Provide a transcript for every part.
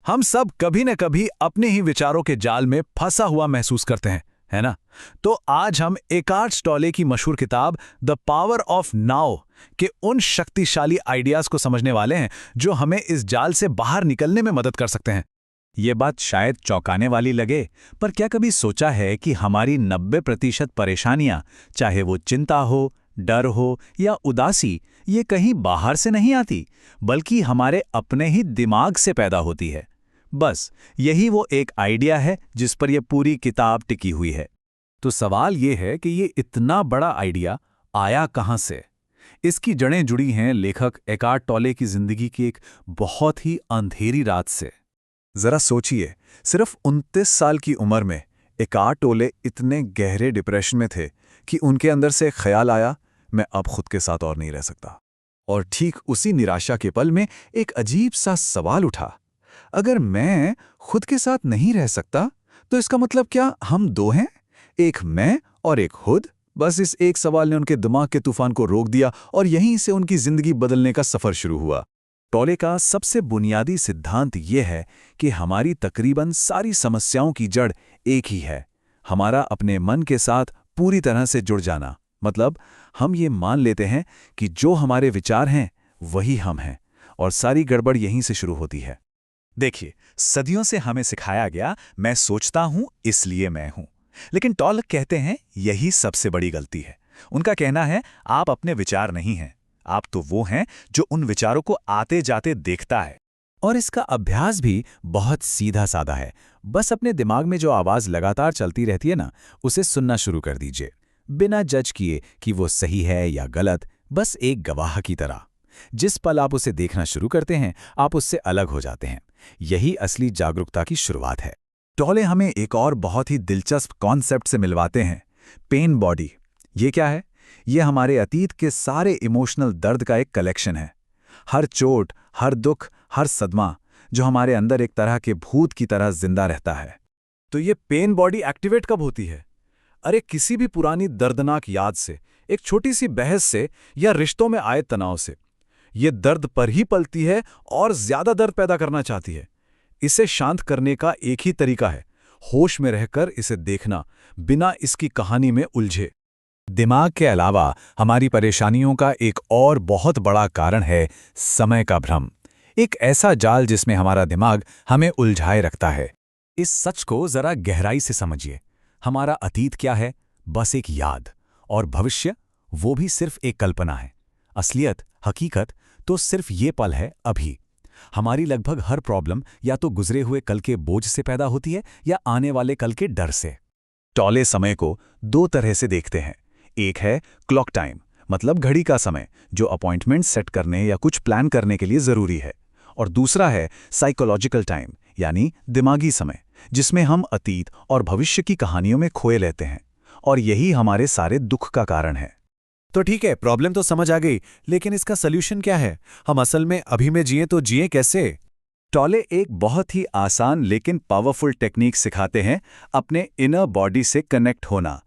हम सब कभी न कभी अपने ही विचारों के जाल में फंसा हुआ महसूस करते हैं, है ना? तो आज हम एकार्ट टॉले की मशहूर किताब द पावर ऑफ नाउ के उन शक्तिशाली आइडियाज को समझने वाले हैं जो हमें इस जाल से बाहर निकलने में मदद कर सकते हैं। ये बात शायद चौंकाने वाली लगे, पर क्या कभी सोचा है कि हमारी 90% परेशानियां, चाहे वो चिंता हो, डर हो या उदासी, ये कहीं बाहर से नहीं आती, बल्कि हमारे अपने ही दिमाग से पैदा होती है। बस यही वो एक आइडिया है जिस पर यह पूरी किताब टिकी हुई है। तो सवाल ये है कि ये इतना बड़ा आइडिया आया कहाँ से? इसकी जड़ें जुड़ी हैं लेखक एकार्ट टॉले की जिंदगी की एक बहुत ही अंधेरी रात से। जरा सोचिए, सिर्फ 29 साल की उम्र में एकार्ट टोले इतने गहरे डिप्रेशन में थे कि उनके अंदर से एक ख्याल आया, मैं अब खुद के साथ और नहीं रह सकता। और ठीक उसी निराशा के पल में एक अजीब सा सवाल उठा, अगर मैं खुद के साथ नहीं रह सकता तो इसका मतलब क्या हम दो हैं, एक मैं और एक खुद? बस इस एक सवाल ने उनके दिमाग के तूफान को रोक दिया और यहीं से उनकी जिंदगी बदलने का सफर शुरू हुआ। टॉले का सबसे बुनियादी सिद्धांत यह है कि हमारी तकरीबन सारी समस्याओं की जड़ एक ही है, हमारा अपने मन के साथ पूरी तरह से जुड़ जाना। मतलब हम ये मान लेते हैं कि जो हमारे विचार हैं वही हम हैं, और सारी गड़बड़ यहीं से शुरू होती है। देखिए, सदियों से हमें सिखाया गया मैं सोचता हूं इसलिए मैं हूं, लेकिन टॉले कहते हैं यही सबसे बड़ी गलती है। उनका कहना है आप अपने विचार नहीं हैं, आप तो वो हैं जो उन विचारों को आते जाते देखता है। और इसका अभ्यास भी बहुत सीधा साधा है। बस अपने दिमाग में जो आवाज लगातार चलती रहती है ना, उसे सुनना शुरू कर दीजिए, बिना जज किए कि वो सही है या गलत, बस एक गवाह की तरह। जिस पल आप उसे देखना शुरू करते हैं, आप उससे अलग हो जाते हैं। यही असली जागरूकता की शुरुआत है। टॉले हमें एक और बहुत ही दिलचस्प कॉन्सेप्ट से मिलवाते हैं, पेन बॉडी। ये क्या है? ये हमारे अतीत के सारे इमोशनल दर्द का एक कलेक्शन है। हर चोट, हर दुख, हर सदमा जो हमारे अंदर एक तरह के भूत की तरह जिंदा रहता है। तो ये पेन बॉडी एक्टिवेट कब होती है? अरे किसी भी पुरानी दर्दनाक याद से, एक छोटी सी बहस से या रिश्तों में आए तनाव से। ये दर्द पर ही पलती है और ज्यादा दर्द पैदा करना चाहती है। इसे शांत करने का एक ही तरीका है, होश में रहकर इसे देखना, बिना इसकी कहानी में उलझे। दिमाग के अलावा हमारी परेशानियों का एक और बहुत बड़ा कारण है समय का भ्रम, एक ऐसा जाल जिसमें हमारा दिमाग हमें उलझाए रखता है। इस सच को जरा गहराई से समझिए। हमारा अतीत क्या है? बस एक याद। और भविष्य, वो भी सिर्फ एक कल्पना है। असलियत, हकीकत तो सिर्फ ये पल है, अभी। हमारी लगभग हर प्रॉब्लम या तो गुजरे हुए कल के बोझ से पैदा होती है या आने वाले कल के डर से। टॉले समय को दो तरह से देखते हैं। एक है क्लॉक टाइम, मतलब घड़ी का समय, जो अपॉइंटमेंट सेट करने या कुछ प्लान करने के लिए जरूरी है। और दूसरा है साइकोलॉजिकल टाइम, यानी दिमागी समय, जिसमें हम अतीत और भविष्य की कहानियों में खोए रहते हैं। और यही हमारे सारे दुख का कारण है। तो ठीक है, प्रॉब्लम तो समझ आ गई, लेकिन इसका सल्यूशन क्या है? हम असल में अभी में जिए तो जिए कैसे? टॉले एक बहुत ही आसान लेकिन पावरफुल टेक्निक सिखाते हैं, अपने इनर बॉडी से कनेक्ट होना।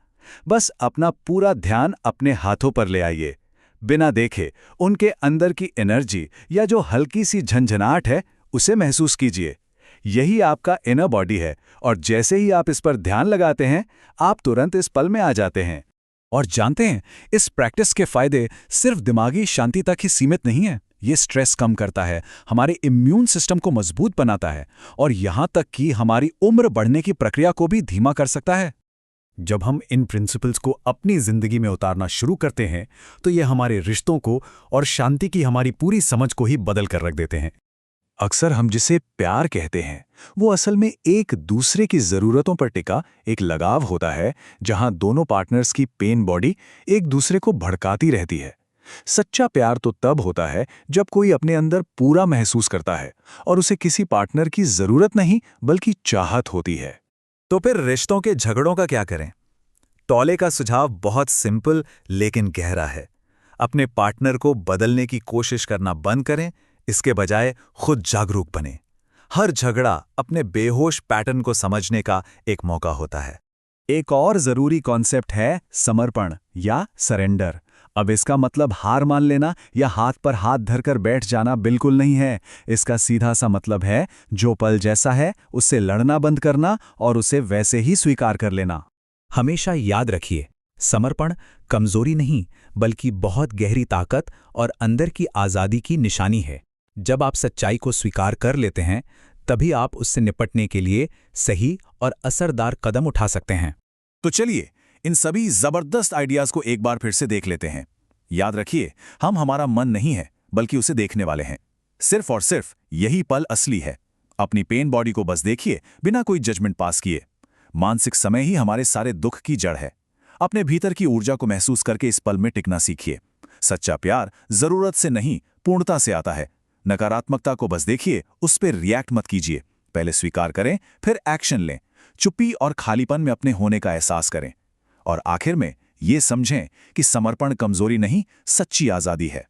बस अपना पूरा ध्यान अपने हाथों पर ले आइए, बिना देखे उनके अंदर की एनर्जी या जो हल्की सी झंझनाहट है उसे महसूस कीजिए। यही आपका इनर बॉडी है, और जैसे ही आप इस पर ध्यान लगाते हैं, आप तुरंत इस पल में आ जाते हैं। और जानते हैं, इस प्रैक्टिस के फायदे सिर्फ दिमागी शांति तक ही सीमित नहीं है। ये स्ट्रेस कम करता है, हमारे इम्यून सिस्टम को मजबूत बनाता है, और यहां तक कि हमारी उम्र बढ़ने की प्रक्रिया को भी धीमा कर सकता है। जब हम इन प्रिंसिपल्स को अपनी जिंदगी में उतारना शुरू करते हैं, तो ये हमारे रिश्तों को और शांति की हमारी पूरी समझ को ही बदल कर रख देते हैं। अक्सर हम जिसे प्यार कहते हैं, वो असल में एक दूसरे की जरूरतों पर टिका एक लगाव होता है, जहां दोनों पार्टनर्स की पेन बॉडी एक दूसरे को भड़काती रहती है। सच्चा प्यार तो तब होता है जब कोई अपने अंदर पूरा महसूस करता है और उसे किसी पार्टनर की जरूरत नहीं बल्कि चाहत होती है। तो फिर रिश्तों के झगड़ों का क्या करें? टॉले का सुझाव बहुत सिंपल लेकिन गहरा है। अपने पार्टनर को बदलने की कोशिश करना बंद करें, इसके बजाय खुद जागरूक बने। हर झगड़ा अपने बेहोश पैटर्न को समझने का एक मौका होता है। एक और जरूरी कॉन्सेप्ट है समर्पण या सरेंडर। अब इसका मतलब हार मान लेना या हाथ पर हाथ धरकर बैठ जाना बिल्कुल नहीं है। इसका सीधा सा मतलब है जो पल जैसा है उससे लड़ना बंद करना और उसे वैसे ही स्वीकार कर लेना। हमेशा याद रखिए, समर्पण कमजोरी नहीं बल्कि बहुत गहरी ताकत और अंदर की आज़ादी की निशानी है। जब आप सच्चाई को स्वीकार कर लेते हैं तभी आप उससे निपटने के लिए सही और असरदार कदम उठा सकते हैं। तो चलिए इन सभी जबरदस्त आइडियाज को एक बार फिर से देख लेते हैं। याद रखिए, हम हमारा मन नहीं है बल्कि उसे देखने वाले हैं। सिर्फ और सिर्फ यही पल असली है। अपनी पेन बॉडी को बस देखिए, बिना कोई जजमेंट पास किए। मानसिक समय ही हमारे सारे दुख की जड़ है। अपने भीतर की ऊर्जा को महसूस करके इस पल में टिकना सीखिए। सच्चा प्यार जरूरत से नहीं, पूर्णता से आता है। नकारात्मकता को बस देखिए, उस पर रिएक्ट मत कीजिए। पहले स्वीकार करें, फिर एक्शन लें। चुप्पी और खालीपन में अपने होने का एहसास करें। और आखिर में ये समझें कि समर्पण कमजोरी नहीं, सच्ची आज़ादी है।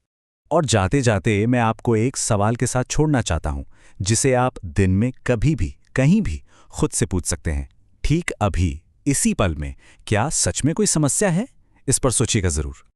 और जाते जाते मैं आपको एक सवाल के साथ छोड़ना चाहता हूं, जिसे आप दिन में कभी भी कहीं भी खुद से पूछ सकते हैं। ठीक अभी इसी पल में क्या सच में कोई समस्या है? इस पर सोचिएगा जरूर।